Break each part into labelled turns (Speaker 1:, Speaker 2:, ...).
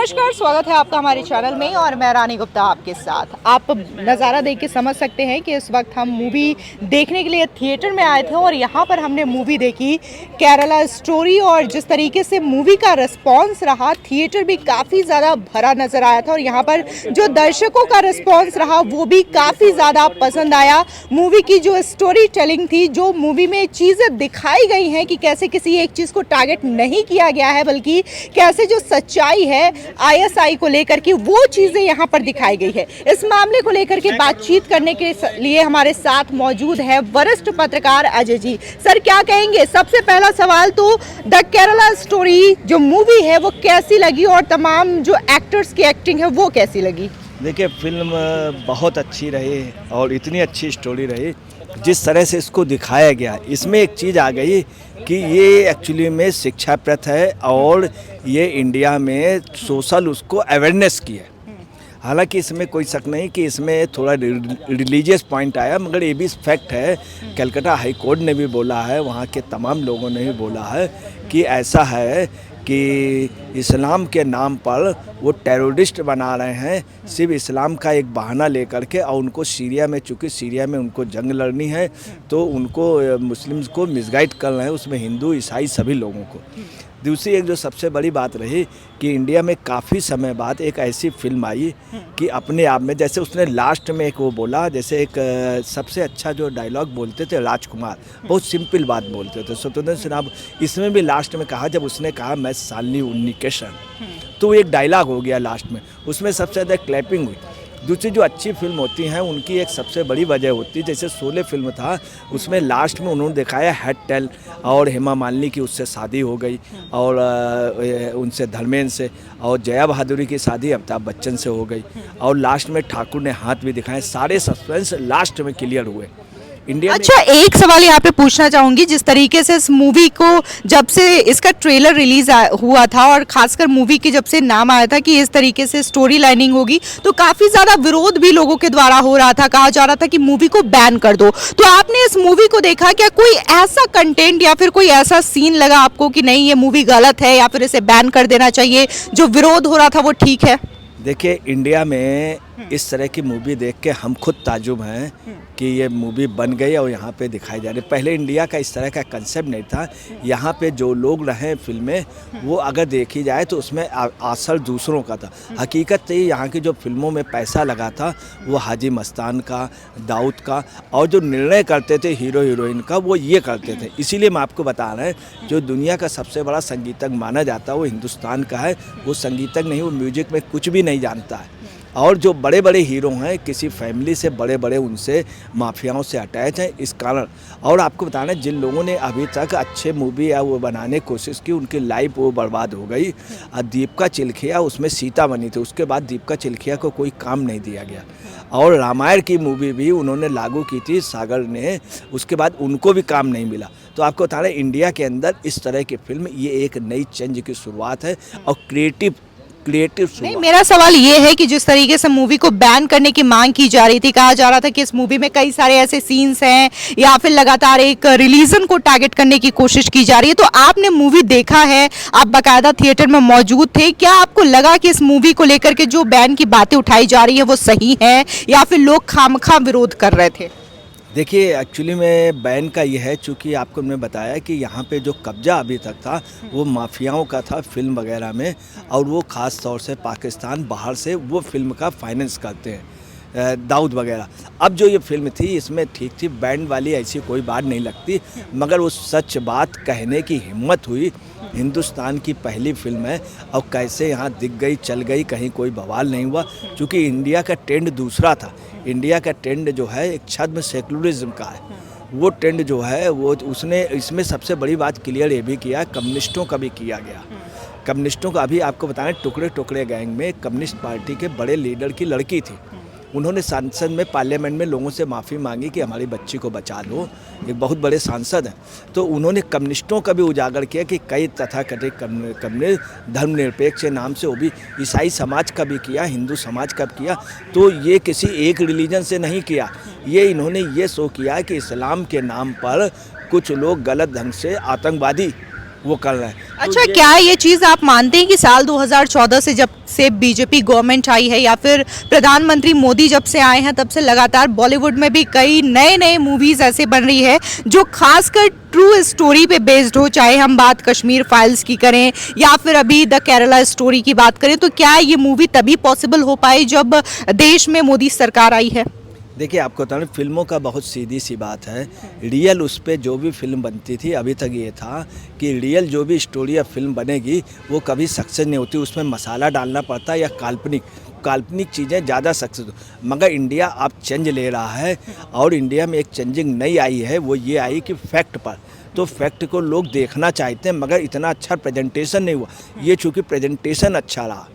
Speaker 1: नमस्कार, स्वागत है आपका हमारे चैनल में और मैं रानी गुप्ता आपके साथ। आप नज़ारा देख के समझ सकते हैं कि इस वक्त हम मूवी देखने के लिए थिएटर में आए थे और यहाँ पर हमने मूवी देखी केरला स्टोरी। और जिस तरीके से मूवी का रिस्पांस रहा, थिएटर भी काफ़ी ज़्यादा भरा नज़र आया था और यहाँ पर जो दर्शकों का रिस्पांस रहा वो भी काफ़ी ज़्यादा पसंद आया। मूवी की जो स्टोरी टेलिंग थी, जो मूवी में चीज़ें दिखाई गई हैं कि कैसे किसी एक चीज़ को टारगेट नहीं किया गया है, बल्कि कैसे जो सच्चाई है आईएसआई को लेकर के वो चीजें यहाँ पर दिखाई गई है। इस मामले को लेकर के बातचीत करने के लिए हमारे साथ मौजूद है वरिष्ठ पत्रकार अजय जी। सर, क्या कहेंगे? सबसे पहला सवाल तो द केरला स्टोरी जो मूवी है वो कैसी लगी और तमाम जो एक्टर्स की एक्टिंग है वो कैसी लगी?
Speaker 2: देखिए, फिल्म बहुत अच्छी रही और इतनी अच्छी स्टोरी रही जिस तरह से इसको दिखाया गया। इसमें एक चीज़ आ गई कि ये एक्चुअली में शिक्षाप्रद है और ये इंडिया में सोशल उसको अवेयरनेस की है। हालांकि इसमें कोई शक नहीं कि इसमें थोड़ा रिलीजियस पॉइंट आया, मगर ये भी फैक्ट है, कलकत्ता हाई कोर्ट ने भी बोला है, वहाँ के तमाम लोगों ने भी बोला है कि ऐसा है कि इस्लाम के नाम पर वो टेररिस्ट बना रहे हैं सिर्फ इस्लाम का एक बहाना लेकर के। और उनको सीरिया में, चूँकि सीरिया में उनको जंग लड़नी है, तो उनको मुस्लिम्स को मिसगाइड कर रहे हैं, उसमें हिंदू ईसाई सभी लोगों को। दूसरी एक जो सबसे बड़ी बात रही कि इंडिया में काफ़ी समय बाद एक ऐसी फिल्म आई कि अपने आप में, जैसे उसने लास्ट में एक वो बोला, जैसे एक सबसे अच्छा जो डायलॉग बोलते थे राजकुमार, बहुत सिंपल बात बोलते थे स्वतंत्र सिन्हा, इसमें भी लास्ट में कहा, जब उसने कहा मैं सालनी उन्नी केशन, तो एक डायलॉग हो गया लास्ट में, उसमें सबसे ज़्यादा क्लैपिंग हुई। दूसरी जो अच्छी फिल्म होती हैं उनकी एक सबसे बड़ी वजह होती है, जैसे शोले फिल्म था, उसमें लास्ट में उन्होंने दिखाया हेड टेल और हेमा मालिनी की उससे शादी हो गई और उनसे धर्मेंद्र से, और जया बहादुरी की शादी अमिताभ बच्चन से हो गई, और लास्ट में ठाकुर ने हाथ भी दिखाए। सारे सस्पेंस लास्ट में क्लियर हुए इंडिया।
Speaker 1: अच्छा, एक सवाल यहाँ पे पूछना चाहूंगी, जिस तरीके से इस मूवी को जब से इसका ट्रेलर रिलीज हुआ था और खासकर मूवी के जब से नाम आया था कि इस तरीके से स्टोरी लाइनिंग होगी, तो काफी ज्यादा विरोध भी लोगों के द्वारा हो रहा था, कहा जा रहा था कि मूवी को बैन कर दो। तो आपने इस मूवी को देखा, क्या कोई ऐसा कंटेंट या फिर कोई ऐसा सीन लगा आपको कि नहीं ये मूवी गलत है या फिर इसे बैन कर देना चाहिए, जो विरोध हो रहा था वो ठीक है?
Speaker 2: देखिए, इंडिया में इस तरह की मूवी देख के हम खुद ताजुब हैं कि ये मूवी बन गई और यहाँ पे दिखाई जा रही। पहले इंडिया का इस तरह का कंसेप्ट नहीं था। यहाँ पे जो लोग रहे फिल्में, वो अगर देखी जाए तो उसमें असर दूसरों का था। हकीकत तो यहाँ की जो फिल्मों में पैसा लगा था वो हाजी मस्तान का, दाऊद का, और जो निर्णय करते थे हीरो हीरोइन का वो ये करते थे। इसीलिए मैं आपको बता रहा हूँ, जो दुनिया का सबसे बड़ा संगीतज्ञ माना जाता है वो हिंदुस्तान का है। वो संगीतज्ञ नहीं, वो म्यूजिक में कुछ भी नहीं जानता है। और जो बड़े बड़े हीरो हैं, किसी फैमिली से बड़े बड़े उनसे माफियाओं से अटैच हैं इस कारण। और आपको बताना, जिन लोगों ने अभी तक अच्छे मूवी या वो बनाने की कोशिश की, उनकी लाइफ वो बर्बाद हो गई। दीपिका चिल्खिया उसमें सीता बनी थी, उसके बाद दीपिका चिल्खिया को कोई काम नहीं दिया गया। और रामायण की मूवी भी उन्होंने लागू की थी सागर ने, उसके बाद उनको भी काम नहीं मिला। तो आपको बताना, इंडिया के अंदर इस तरह की फिल्म ये एक नई चेंज की शुरुआत है और क्रिएटिव
Speaker 1: नहीं, मेरा सवाल ये है कि जिस तरीके से मूवी को बैन करने की मांग की जा रही थी, कहा जा रहा था कि इस मूवी में कई सारे ऐसे सीन्स हैं या फिर लगातार एक रिलीजन को टारगेट करने की कोशिश की जा रही है, तो आपने मूवी देखा है, आप बाकायदा थिएटर में मौजूद थे, क्या आपको लगा कि इस मूवी को लेकर के जो बैन की बातें उठाई जा रही है वो सही है या फिर लोग खामखा विरोध कर रहे थे?
Speaker 2: देखिए, एक्चुअली में बैन का ये है, चूँकि आपको मैंने बताया कि यहाँ पे जो कब्जा अभी तक था वो माफियाओं का था फिल्म वगैरह में, और वो ख़ास तौर से पाकिस्तान बाहर से वो फिल्म का फाइनेंस करते हैं, दाऊद वगैरह। अब जो ये फिल्म थी इसमें ठीक थी, बैंड वाली ऐसी कोई बात नहीं लगती, मगर वो सच बात कहने की हिम्मत हुई। हिंदुस्तान की पहली फिल्म है और कैसे यहाँ दिख गई, चल गई, कहीं कोई बवाल नहीं हुआ। क्योंकि इंडिया का ट्रेंड दूसरा था। इंडिया का ट्रेंड जो है एक छद्म सेकुलरिज्म का है। वो ट्रेंड जो है वो उसने, इसमें सबसे बड़ी बात क्लियर ये भी किया, कम्युनिस्टों का भी किया गया। कम्युनिस्टों का अभी आपको बताएं, टुकड़े टुकड़े गैंग में कम्युनिस्ट पार्टी के बड़े लीडर की लड़की थी। उन्होंने संसद में, पार्लियामेंट में लोगों से माफ़ी मांगी कि हमारी बच्ची को बचा लो। एक बहुत बड़े सांसद हैं, तो उन्होंने कम्युनिस्टों का भी उजागर किया कि कई तथाकथित कम्युनिस्ट धर्मनिरपेक्ष के नाम से, वो भी ईसाई समाज का भी किया, हिंदू समाज का भी किया। तो ये किसी एक रिलीजन से नहीं किया, ये इन्होंने ये शो किया कि इस्लाम के नाम पर कुछ लोग गलत ढंग से आतंकवादी वो कर रहे हैं।
Speaker 1: अच्छा, क्या ये चीज़ आप मानते हैं कि साल 2014 से जब से बीजेपी गवर्नमेंट आई है या फिर प्रधानमंत्री मोदी जब से आए हैं तब से लगातार बॉलीवुड में भी कई नए नए मूवीज़ ऐसे बन रही है जो खासकर ट्रू स्टोरी पे बेस्ड हो, चाहे हम बात कश्मीर फाइल्स की करें या फिर अभी द केरला स्टोरी की बात करें, तो क्या ये मूवी तभी पॉसिबल हो पाई जब देश में मोदी सरकार आई है?
Speaker 2: देखिए, आपको बताऊँ, फिल्मों का बहुत सीधी सी बात है। रियल उस पे जो भी फिल्म बनती थी, अभी तक ये था कि रियल जो भी स्टोरी या फिल्म बनेगी वो कभी सक्सेस नहीं होती, उसमें मसाला डालना पड़ता है या काल्पनिक चीज़ें ज़्यादा सक्सेस। मगर इंडिया अब चेंज ले रहा है और इंडिया में एक चेंजिंग नई आई है, वो ये आई कि फैक्ट पर, तो फैक्ट को लोग देखना चाहते हैं मगर इतना अच्छा प्रेजेंटेशन नहीं हुआ। ये चूँकि प्रेजेंटेशन अच्छा रहा,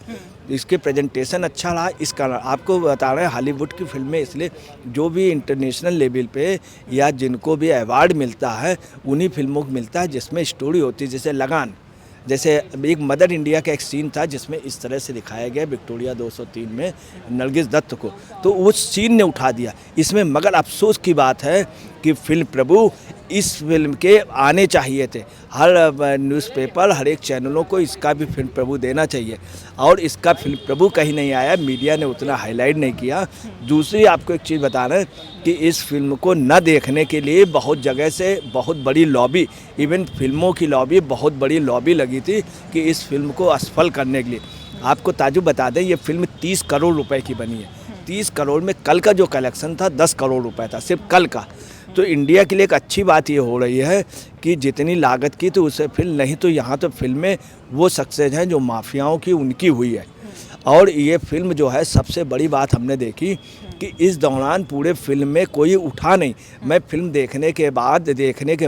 Speaker 2: इसके प्रेजेंटेशन अच्छा रहा, इस कारण आपको बता रहे हैं हॉलीवुड की फिल्में इसलिए जो भी इंटरनेशनल लेवल पे या जिनको भी अवार्ड मिलता है उन्हीं फिल्मों को मिलता है जिसमें स्टोरी होती है। जैसे लगान, जैसे एक मदर इंडिया का एक सीन था जिसमें इस तरह से दिखाया गया विक्टोरिया 203 में नरगिस दत्त को, तो उस सीन ने उठा दिया इसमें। मगर अफसोस की बात है कि फिल्म प्रभु इस फिल्म के आने चाहिए थे, हर न्यूज़पेपर हर एक चैनलों को इसका भी फिल्म प्रभु देना चाहिए और इसका फिल्म प्रभु कहीं नहीं आया, मीडिया ने उतना हाईलाइट नहीं किया। दूसरी आपको एक चीज़ बता रहे हैं कि इस फिल्म को न देखने के लिए बहुत जगह से बहुत बड़ी लॉबी, इवन फिल्मों की लॉबी, बहुत बड़ी लॉबी लगी थी कि इस फिल्म को असफल करने के लिए। आपको ताजुब बता दें, ये फिल्म 30 करोड़ रुपए की बनी है। 30 करोड़ में कल का जो कलेक्शन था 10 करोड़ रुपए था, सिर्फ कल का। तो इंडिया के लिए एक अच्छी बात ये हो रही है कि जितनी लागत की तो उससे फिल्म, नहीं तो यहाँ तो फिल्में वो सक्सेस हैं जो माफियाओं की उनकी हुई है। और ये फिल्म जो है, सबसे बड़ी बात हमने देखी कि इस दौरान पूरे फिल्म में कोई उठा नहीं। मैं फिल्म देखने के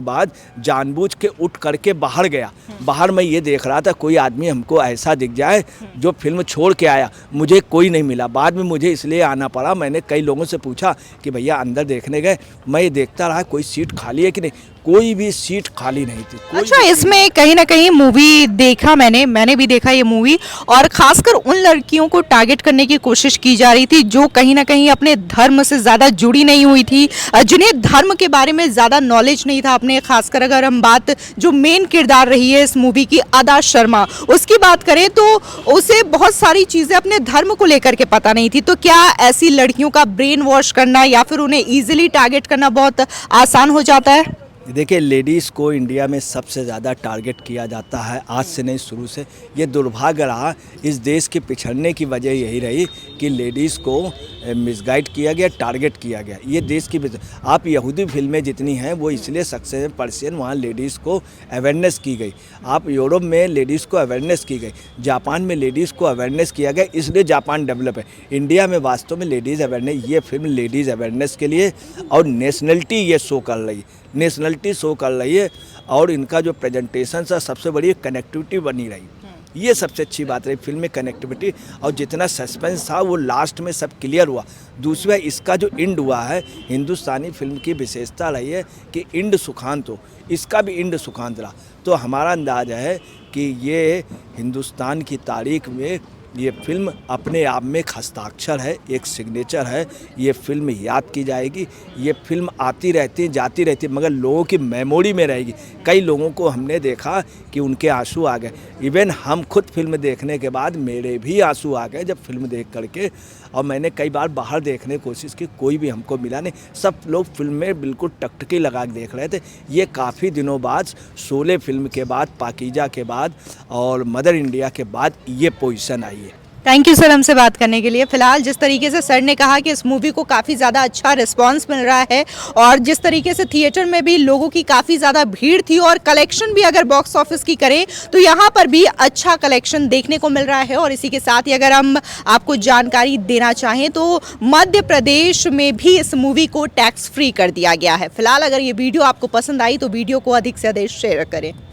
Speaker 2: बाद जानबूझ के उठ करके बाहर गया। बाहर मैं ये देख रहा था कोई आदमी हमको ऐसा दिख जाए जो फिल्म छोड़ के आया, मुझे कोई नहीं मिला। बाद में मुझे इसलिए आना पड़ा, मैंने कई लोगों से पूछा कि भैया अंदर देखने गए, मैं ये देखता रहा कोई सीट खाली है कि नहीं, कोई भी सीट खाली नहीं थी।
Speaker 1: अच्छा, इसमें कहीं ना कहीं मूवी देखा मैंने भी देखा ये मूवी, और खासकर उन लड़कियों को टारगेट करने की कोशिश की जा रही थी जो कहीं ना कहीं अपने धर्म से ज़्यादा जुड़ी नहीं हुई थी, जिन्हें धर्म के बारे में ज़्यादा नॉलेज नहीं था अपने। खासकर अगर हम बात जो मेन किरदार रही है इस मूवी की, अदा शर्मा, उसकी बात करें तो उसे बहुत सारी चीज़ें अपने धर्म को लेकर के पता नहीं थी। तो क्या ऐसी लड़कियों का ब्रेन वॉश करना या फिर उन्हें ईजिली टारगेट करना बहुत आसान हो जाता है?
Speaker 2: देखिए, लेडीज़ को इंडिया में सबसे ज़्यादा टारगेट किया जाता है, आज से नहीं शुरू से। ये दुर्भाग्य रहा, इस देश के पिछड़ने की वजह यही रही कि लेडीज़ को मिसगाइड किया गया, टारगेट किया गया। ये देश की, आप यहूदी फिल्में जितनी हैं वो इसलिए सक्सेस हैं, पर्सियन, वहाँ लेडीज़ को अवेयरनेस की गई। आप यूरोप में लेडीज़ को अवेयरनेस की गई, जापान में लेडीज़ को अवेयरनेस किया गया, इसलिए जापान डेवलप है। इंडिया में वास्तव में लेडीज़ अवेयरनेस, ये फिल्म लेडीज़ अवेयरनेस के लिए और नेशनलिटी ये शो कर रही है, नेशनलिटी शो कर रही है। और इनका जो प्रेजेंटेशन है, सबसे बड़ी कनेक्टिविटी बनी रही, ये सबसे अच्छी बात रही फिल्म में, कनेक्टिविटी। और जितना सस्पेंस था वो लास्ट में सब क्लियर हुआ। दूसरा, इसका जो एंड हुआ है, हिंदुस्तानी फिल्म की विशेषता रही है कि एंड सुखांत हो, इसका भी एंड सुखांत रहा। तो हमारा अंदाज़ है कि ये हिंदुस्तान की तारीख में ये फिल्म अपने आप में एक हस्ताक्षर है, एक सिग्नेचर है। ये फिल्म याद की जाएगी, ये फिल्म आती रहती है, जाती रहती है, मगर लोगों की मेमोरी में रहेगी। कई लोगों को हमने देखा कि उनके आंसू आ गए, इवन हम खुद फिल्म देखने के बाद मेरे भी आंसू आ गए जब फिल्म देख करके। और मैंने कई बार बाहर देखने की कोशिश की, कोई भी हमको मिला नहीं, सब लोग फिल्म में बिल्कुल टकटकी लगा के देख रहे थे। ये काफ़ी दिनों बाद, शोले फिल्म के बाद, पाकीजा के बाद और मदर इंडिया के बाद ये पोजीशन आई है।
Speaker 1: थैंक यू सर हमसे बात करने के लिए। फिलहाल जिस तरीके से सर ने कहा कि इस मूवी को काफ़ी ज़्यादा अच्छा रिस्पांस मिल रहा है और जिस तरीके से थिएटर में भी लोगों की काफ़ी ज़्यादा भीड़ थी और कलेक्शन भी अगर बॉक्स ऑफिस की करें तो यहाँ पर भी अच्छा कलेक्शन देखने को मिल रहा है। और इसी के साथ ही अगर हम आपको जानकारी देना चाहें तो मध्य प्रदेश में भी इस मूवी को टैक्स फ्री कर दिया गया है। फिलहाल अगर ये वीडियो आपको पसंद आई तो वीडियो को अधिक से अधिक शेयर करें।